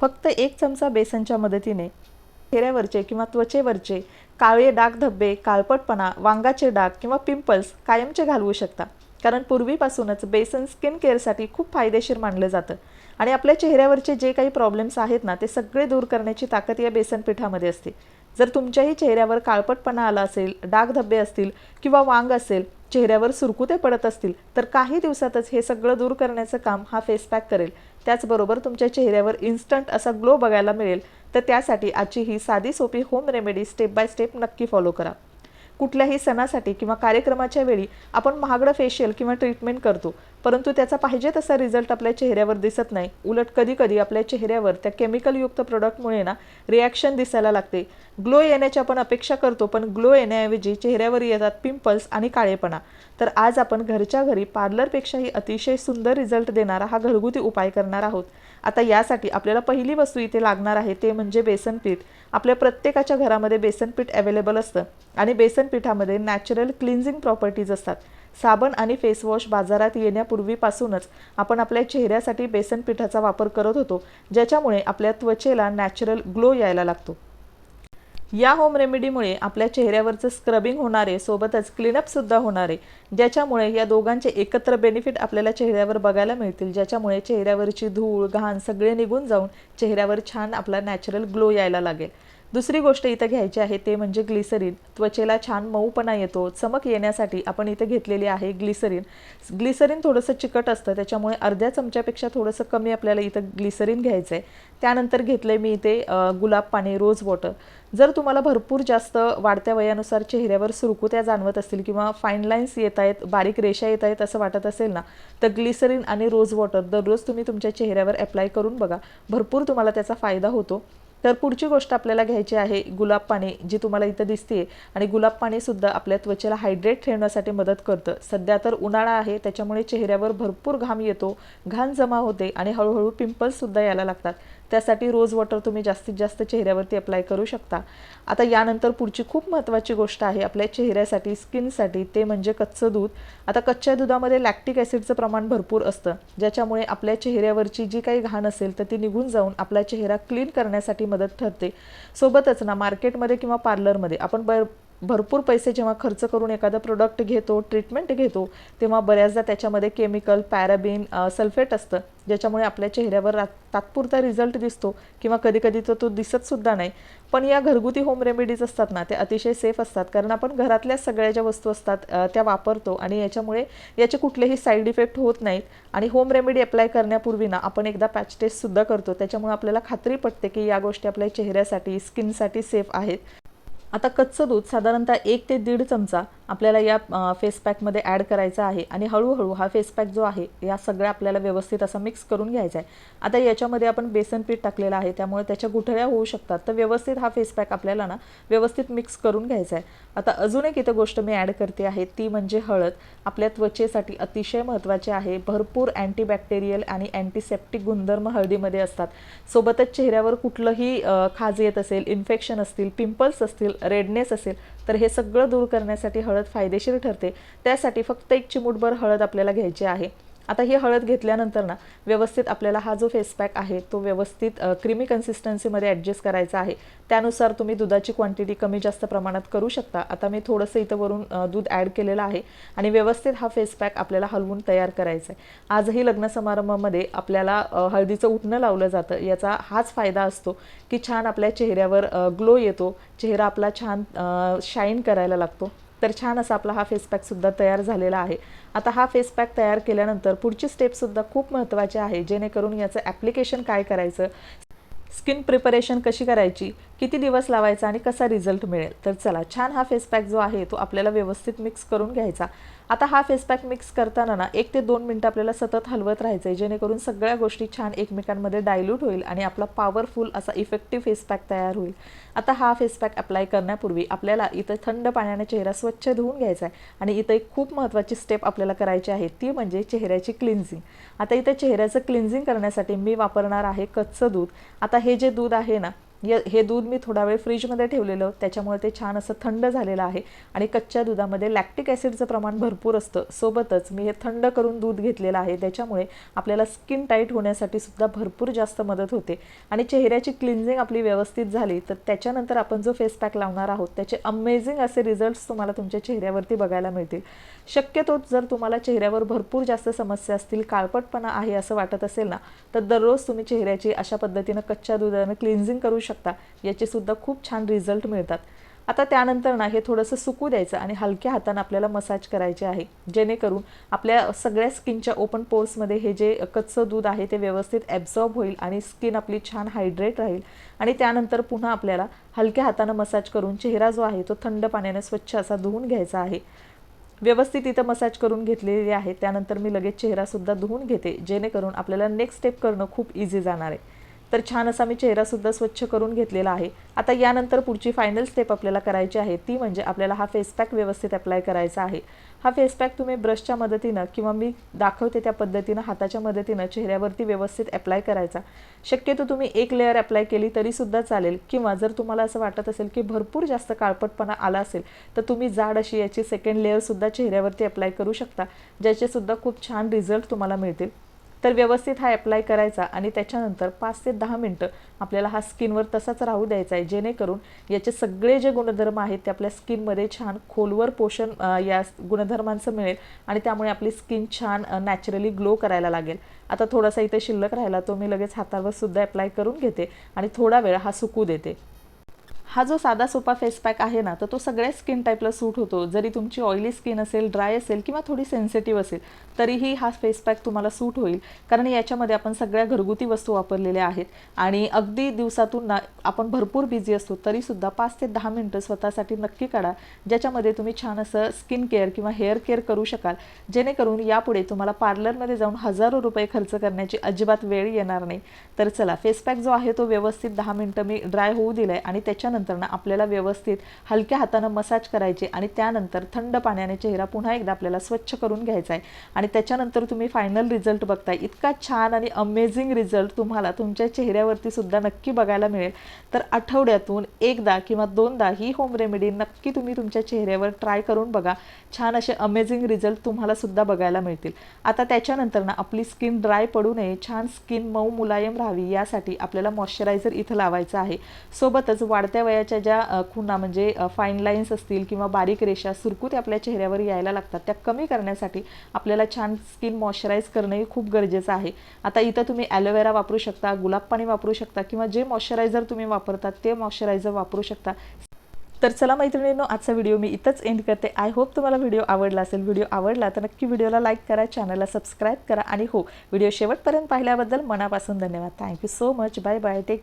फक्त 1 चमचा बेसनच्या मदतीने चेहऱ्यावरचे किंवा त्वचेवरचे काळे डाग धब्बे, काळपटपणा, वांगाचे डाग किंवा पिंपल्स कायमचे घालवू शकता. कारण पूर्वीपासूनच बेसन स्किन केअरसाठी खूप फायदेशीर मानलं जातं आणि आपल्या चेहऱ्यावरचे जे काही प्रॉब्लेम्स आहेत ना, ते सगळे दूर करण्याची ताकद या बेसन पिठामध्ये असते. जर तुमच्याही चेहऱ्यावर काळपटपणा आला असेल, डाग धब्बे असतील किंवा वांग असेल, चेहऱ्यावर सुरकुते पडत असतील, तर काही दिवसातच हे सगळं दूर करण्याचं काम हा फेस पॅक करेल. त्याचबरोबर तुमच्या चेहऱ्यावर इन्स्टंट असा ग्लो बघायला मिळेल. तर त्यासाठी आजची ही साधी सोपी home remedy step by step नक्की फॉलो करा. कुठल्याही सणासाठी किंवा कार्यक्रमाच्या वेळी आपण महागडं फेशियल किंवा ट्रीटमेंट करतो, परंतु त्याचा पाहिजे तसा रिझल्ट आपल्या चेहऱ्यावर दिसत नाही. उलट कधीकधी आपल्या चेहऱ्यावर त्या केमिकलयुक्त प्रोडक्टमुळे ना रिॲक्शन दिसायला लागते. ग्लो येण्याची आपण अपेक्षा करतो, पण ग्लो येण्याऐवजी चेहऱ्यावर येतात पिंपल्स आणि काळेपणा. तर आज आपण घरच्या घरी पार्लरपेक्षाही अतिशय सुंदर रिझल्ट देणारा हा घरगुती उपाय करणार आहोत. आता यासाठी आपल्याला पहिली वस्तू इथे लागणार आहे ते म्हणजे बेसन पीठ. आपल्या प्रत्येकाच्या घरामध्ये बेसन पीठ अवेलेबल असतं आणि बेसन पिठामध्ये नॅचरल क्लिन्झिंग प्रॉपर्टीज असतात. साबण आणि फेसवॉश बाजारात येण्यापूर्वीपासूनच आपण आपल्या चेहऱ्यासाठी बेसन पिठाचा वापर करत होतो, ज्याच्यामुळे आपल्या त्वचेला नॅचरल ग्लो यायला लागतो. या होम रेमेडीमुळे आपल्या चेहऱ्यावरचं स्क्रबिंग होणारे, सोबतच क्लीनअपसुद्धा होणारे, ज्याच्यामुळे या दोघांचे एकत्र बेनिफिट आपल्याला चेहऱ्यावर बघायला मिळतील, ज्याच्यामुळे चेहऱ्यावरची धूळ घाण सगळे निघून जाऊन चेहऱ्यावर छान आपला नॅचरल ग्लो यायला लागेल. दुसरी गोष्ट इथं घ्यायची आहे ते म्हणजे ग्लिसरीन. त्वचेला छान मऊपणा येतो, चमक येण्यासाठी आपण इथे घेतलेली आहे ग्लिसरीन. ग्लिसरीन थोडंसं चिकट असतं, त्याच्यामुळे अर्ध्या चमच्यापेक्षा थोडंसं कमी आपल्याला इथं ग्लिसरीन घ्यायचं आहे. त्यानंतर घेतलं आहे मी इथे गुलाब पाणी, रोज वॉटर. जर तुम्हाला भरपूर जास्त वाढत्या वयानुसार चेहऱ्यावर सुरकुत्या जाणवत असतील किंवा फाईन लाईन्स येत आहेत, बारीक रेषा येत आहेत असं वाटत असेल ना, तर ग्लिसरीन आणि रोज वॉटर दररोज तुम्ही तुमच्या चेहऱ्यावर अप्लाय करून बघा. भरपूर तुम्हाला त्याचा फायदा होतो. तर पुढची गोष्ट आपल्याला घ्यायची आहे गुलाब पाणी, जी तुम्हाला इथं दिसते. आणि गुलाब पाणीसुद्धा आपल्या त्वचेला हायड्रेट ठेवण्यासाठी मदत करतं. सध्या तर उन्हाळा आहे, त्याच्यामुळे चेहऱ्यावर भरपूर घाम येतो, घाण जमा होते आणि हळूहळू पिंपल्ससुद्धा यायला लागतात. त्यासाठी रोज वॉटर तुम्ही जास्तीत जास्त चेहऱ्यावरती अप्लाय करू शकता. आता यानंतर पुढची खूप महत्त्वाची गोष्ट आहे आपल्या चेहऱ्यासाठी, स्किनसाठी, ते म्हणजे कच्चं दूध. आता कच्च्या दुधामध्ये लॅक्टिक ॲसिडचं प्रमाण भरपूर असतं, ज्याच्यामुळे आपल्या चेहऱ्यावरची जी काही घाण असेल तर ती निघून जाऊन आपला चेहरा क्लीन करण्यासाठी मदत ठरते. सोबतच ना मार्केटमध्ये किंवा पार्लरमध्ये आपण भरपूर पैसे जेव्हा खर्च करून एखादं प्रोडक्ट घेतो, ट्रीटमेंट घेतो, तेव्हा बऱ्याचदा त्याच्यामध्ये केमिकल, पॅराबिन, सल्फेट असतं, ज्याच्यामुळे आपल्या चेहऱ्यावर तात्पुरता रिझल्ट दिसतो किंवा कधीकधी तर तो दिसतसुद्धा नाही. पण या घरगुती होम रेमेडीज असतात ना, ते अतिशय सेफ असतात, कारण आपण घरातल्या सगळ्या ज्या वस्तू असतात त्या वापरतो आणि याच्यामुळे याचे कुठलेही साईड इफेक्ट होत नाहीत. आणि होम रेमेडी अप्लाय करण्यापूर्वी ना आपण एकदा पॅच टेस्टसुद्धा करतो, त्याच्यामुळे आपल्याला खात्री पटते की या गोष्टी आपल्या चेहऱ्यासाठी, स्किनसाठी सेफ आहेत. आता कच्चं दूध साधारणतः 1 ते 1.5 चमचा आपल्याला या फेस पॅकमध्ये ॲड करायचा आहे आणि हळूहळू हा फेस पॅक जो आहे या सगळ्या आपल्याला व्यवस्थित असा मिक्स करून घ्यायचा आहे. आता याच्यामध्ये आपण बेसन पीठ टाकलेलं आहे, त्यामुळे त्याच्या गुठळ्या होऊ शकतात, तर व्यवस्थित हा फेस पॅक आपल्याला ना व्यवस्थित मिक्स करून घ्यायचा आहे. आता अजून एक इथं गोष्ट मी ॲड करते आहे ती म्हणजे हळद. आपल्या त्वचेसाठी अतिशय महत्त्वाचे आहे. भरपूर अँटीबॅक्टेरियल आणि अँटीसेप्टिक गुणधर्म हळदीमध्ये असतात. सोबतच चेहऱ्यावर कुठलंही खाज येत असेल, इन्फेक्शन असतील, पिंपल्स असतील, रेडनेस असेल, तर हे सगळं दूर करण्यासाठी हळद फायदेशीर ठरते. त्यासाठी फक्त 1 चिमूटभर हळद आपल्याला घ्यायची आहे. आता ही हळद घेतल्यानंतर ना व्यवस्थित आपल्याला हा जो फेस पॅक आहे तो व्यवस्थित क्रीमी कन्सिस्टन्सीमध्ये ॲडजस्ट करायचा आहे. त्यानुसार तुम्ही दुधाची क्वांटिटी कमी जास्त प्रमाणात करू शकता. आता मी थोडंसं इथं वरून दूध ॲड केलेलं आहे आणि व्यवस्थित हा फेस पॅक आपल्याला हलवून तयार करायचा आहे. आजही लग्न समारंभामध्ये आपल्याला हळदीचं उटणं लावलं जातं. याचा हाच फायदा असतो की छान आपल्या चेहऱ्यावर ग्लो येतो, चेहरा आपला छान शाईन करायला लागतो. तर छान असा आपला हा फेस पॅकसुद्धा तयार झालेला आहे. आता हा फेस पॅक तयार केल्यानंतर पुढची स्टेपसुद्धा खूप महत्त्वाची आहे, जेणेकरून याचं ॲप्लिकेशन काय करायचं, स्किन प्रिपरेशन कशी करायची, किती दिवस लावायचा आणि कसा रिझल्ट मिळेल. तर चला, छान हा फेस पॅक जो आहे तो आपल्याला व्यवस्थित मिक्स करून घ्यायचा. आता हा फेस पॅक मिक्स करताना ना 1 ते 2 मिनटं आपल्याला सतत हलवत राहायचं आहे, जेणेकरून सगळ्या गोष्टी छान एकमेकांमध्ये डायल्यूट होईल आणि आपला पॉवरफुल असा इफेक्टिव्ह फेस पॅक तयार होईल. आता हा फेस पॅक अप्लाय करण्यापूर्वी आपल्याला इथं थंड पाण्याने चेहरा स्वच्छ धुवून घ्यायचा आहे आणि इथं एक खूप महत्त्वाची स्टेप आपल्याला करायची आहे, ती म्हणजे चेहऱ्याची क्लिन्झिंग. आता इथं चेहऱ्याचं क्लिन्झिंग करण्यासाठी मी वापरणार आहे कच्चं दूध. आता हे जे दूध आहे ना, हे दूध मी थोडा वेळ फ्रीजमध्ये ठेवलेलं, त्याच्यामुळे ते छान असं थंड झालेलं आहे आणि कच्च्या दुधामध्ये लॅक्टिक ॲसिडचं प्रमाण भरपूर असतं. सोबतच मी हे थंड करून दूध घेतलेलं आहे, त्याच्यामुळे आपल्याला स्किन टाईट होण्यासाठी सुद्धा भरपूर जास्त मदत होते आणि चेहऱ्याची क्लिन्झिंग आपली व्यवस्थित झाली तर त्याच्यानंतर आपण जो फेस पॅक लावणार आहोत त्याचे अमेझिंग असे रिझल्ट्स तुम्हाला तुमच्या चेहऱ्यावरती बघायला मिळतील. शक्यतो जर तुम्हाला चेहऱ्यावर भरपूर जास्त समस्या असतील, काळपटपणा आहे असं वाटत असेल ना, तर दररोज तुम्ही चेहऱ्याची अशा पद्धतीनं कच्च्या दुधानं क्लिन्झिंग करू शकता. याचे सुद्धा खूप छान रिझल्ट मिळतात. आता त्यानंतर ना हे थोडंसं सुकू द्यायचं आणि हलक्या हाताने आपल्याला मसाज करायचे आहे, जेणेकरून आपल्या सगळ्या स्किनच्या ओपन पोर्समध्ये हे जे कच्चं दूध आहे ते व्यवस्थित ॲब्झॉर्ब होईल आणि स्किन आपली छान हायड्रेट राहील. आणि त्यानंतर पुन्हा आपल्याला हलक्या हाताने मसाज करून चेहरा जो आहे तो थंड पाण्याने स्वच्छ असा धुवून घ्यायचा आहे. व्यवस्थित इथं मसाज करून घेतलेली आहे. त्यानंतर मी लगेच चेहरासुद्धा धुवून घेते, जेणेकरून आपल्याला नेक्स्ट स्टेप करणं खूप इझी जाणार आहे. तर छान असा मी चेहरासुद्धा स्वच्छ करून घेतलेला आहे. आता यानंतर पुढची फायनल स्टेप आपल्याला करायची आहे, ती म्हणजे आपल्याला हा फेस पॅक व्यवस्थित अप्लाय करायचा आहे. हा फेस पॅक तुम्ही ब्रशच्या मदतीनं किंवा मी दाखवते त्या पद्धतीनं हाताच्या मदतीनं चेहऱ्यावरती व्यवस्थित अप्लाय करायचा. शक्यतो तुम्ही एक लेअर अप्लाय केली तरीसुद्धा चालेल, किंवा जर तुम्हाला असं वाटत असेल की भरपूर जास्त काळपटपणा आला असेल तर तुम्ही जाड अशी याची सेकंड लेअरसुद्धा चेहऱ्यावरती अप्लाय करू शकता, ज्याचेसुद्धा खूप छान रिझल्ट तुम्हाला मिळतील. तर व्यवस्थित हा अप्लाय करायचा आणि त्याच्यानंतर 5 ते 10 मिनटं आपल्याला हा स्किनवर तसाच राहू द्यायचा आहे, जेणेकरून याचे सगळे जे गुणधर्म आहेत ते आपल्या स्किनमध्ये छान खोलवर पोषण या गुणधर्मांचं मिळेल आणि त्यामुळे आपली स्किन छान नॅचरली ग्लो करायला लागेल. आता थोडासा इथे शिल्लक राहिला तो मी लगेच हातावर सुद्धा अप्लाय करून घेते आणि थोडा वेळ हा सुकू देते. हा जो साधा सोपा फेस पॅक आहे ना, तर तो सगळ्या स्किन टाईपला सूट होतो. जरी तुमची ऑइली स्किन असेल, ड्राय असेल किंवा थोडी सेन्सिटिव्ह असेल तरीही हा फेस पॅक तुम्हाला सूट होईल, कारण याच्यामध्ये आपण सगळ्या घरगुती वस्तू वापरलेल्या आहेत आणि अगदी दिवसातून ना आपण भरपूर बिझी असतो तरीसुद्धा 5 ते 10 मिनटं स्वतःसाठी नक्की काढा, ज्याच्यामध्ये तुम्ही छान असं स्किन केअर किंवा हेअर केअर करू शकाल, जेणेकरून यापुढे तुम्हाला पार्लरमध्ये जाऊन हजारो रुपये खर्च करण्याची अजिबात वेळ येणार नाही. तर चला, फेस पॅक जो आहे तो व्यवस्थित 10 मिनटं मी ड्राय होऊ दिलाय आणि त्याच्यानंतर आपल्याला व्यवस्थित हलक्या हाताने मसाज करायचे आणि त्यानंतर थंड पाण्याने चेहरा पुन्हा एकदा आपल्याला स्वच्छ करून घ्यायचा आहे आणि त्याच्यानंतर तुम्ही फायनल रिझल्ट बघताय. इतका छान आणि अमेझिंग रिझल्ट तुम्हाला तुमच्या चेहऱ्यावरती सुद्धा नक्की बघायला मिळेल. तर आठवड्यातून एकदा किंवा दोनदा ही होम रेमेडी नक्की तुम्ही तुमच्या चेहऱ्यावर ट्राय करून बघा. छान असे अमेझिंग रिझल्ट तुम्हाला सुद्धा बघायला मिळतील. आता त्याच्यानंतर ना आपली स्किन ड्राय पडू नये, छान स्किन मऊ मुलायम राहावी, यासाठी आपल्याला मॉइश्चरायझर इथं लावायचं आहे. सोबतच वाढत्या वयाच्या ज्या खुणा म्हणजे फाईन लाईन्स असतील किंवा बारीक रेषा सुरकुत्या आपल्या चेहऱ्यावर यायला लागतात, त्या कमी करण्यासाठी आपल्याला छान स्किन मॉइश्चराईज करणंही खूप गरजेचं आहे. आता इथं तुम्ही ॲलोवेरा वापरू शकता, गुलाब पाणी वापरू शकता किंवा जे मॉइश्चरायझर तुम्ही वापरतात ते मॉइश्चरायझर वापरू शकता. तर चला मैत्रिणींनो, आजचा व्हिडिओ मी इथंच एंड करते. आय होप तुम्हाला व्हिडिओ आवडला असेल. व्हिडिओ आवडला तर नक्की व्हिडिओला लाईक करा, चॅनलला सबस्क्राईब करा आणि हो, व्हिडिओ शेवटपर्यंत पाहिल्याबद्दल मनापासून धन्यवाद. Thank you so much. Bye bye. Take